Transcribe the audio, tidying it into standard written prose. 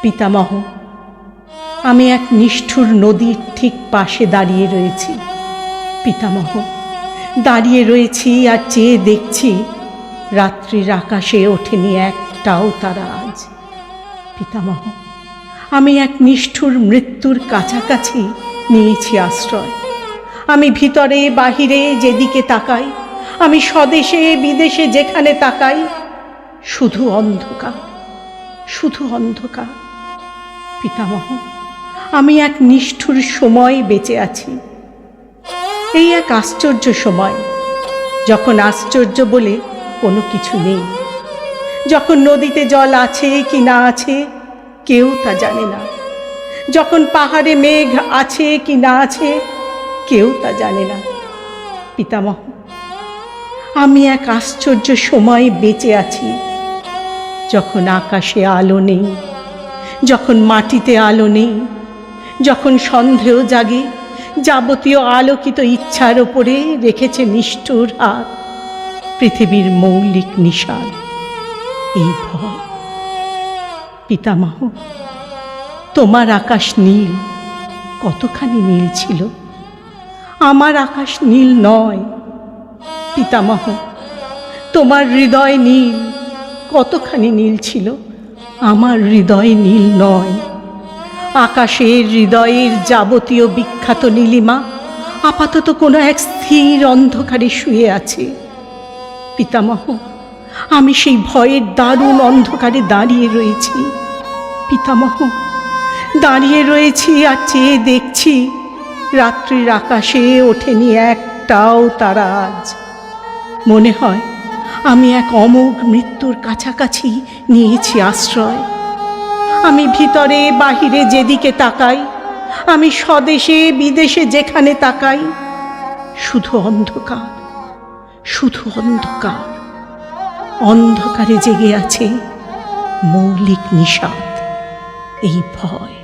পিতামহ, আমি এক নিষ্ঠুর নদীর ঠিক পাশে দাঁড়িয়ে রয়েছি। পিতামহ, দাঁড়িয়ে রয়েছি আর চেয়ে দেখছি রাত্রির আকাশে ওঠেনি একটাও তারা আজ। পিতামহ, আমি এক নিষ্ঠুর মৃত্যুর কাছাকাছি নিয়েছি আশ্রয়। আমি ভিতরে বাহিরে যেদিকে তাকাই, আমি স্বদেশে বিদেশে যেখানে তাকাই, শুধু অন্ধকার, শুধু অন্ধকার। পিতামহ, আমি এক নিষ্ঠুর সময় বেঁচে আছি। এই এক আশ্চর্য সময়, যখন আশ্চর্য বলে কোনো কিছু নেই, যখন নদীতে জল আছে কি না আছে কেউ তা জানে না, যখন পাহাড়ে মেঘ আছে কি না আছে কেউ তা জানে না। পিতামহ, আমি এক আশ্চর্য সময় বেঁচে আছি, যখন আকাশে আলো নেই, যখন মাটিতে আলো নেই, যখন সন্দেহ জাগে, যাবতীয় আলোকিত ইচ্ছার ওপরে রেখেছে নিষ্ঠুর হাত পৃথিবীর মৌলিক নিশান, এই ভয়। পিতামহ, তোমার আকাশ নীল, কতখানি নীল ছিল, আমার আকাশ নীল নয়। পিতামহ, তোমার হৃদয় নীল, কতখানি নীল ছিল, আমার হৃদয় নীল নয়। আকাশের হৃদয়ের যাবতীয় বিখ্যাত নীলিমা আপাতত কোনো এক স্থির অন্ধকারে শুয়ে আছে। পিতামহ, আমি সেই ভয়ের দারুণ অন্ধকারে দাঁড়িয়ে রয়েছি। পিতামহ, দাঁড়িয়ে রয়েছি আর চেয়ে দেখছি রাত্রির আকাশে ওঠেনি একটাও তারা আজ। মনে হয় আমি এক অমোঘ মৃত্যুর কাছাকাছি নিয়েছি আশ্রয়। আমি ভিতরে বাহিরে যেদিকে তাকাই, আমি স্বদেশে বিদেশে যেখানে তাকাই, শুধু অন্ধকার, শুধু অন্ধকার। অন্ধকারে জেগে আছে মৌলিক নিষাদ, এই ভয়।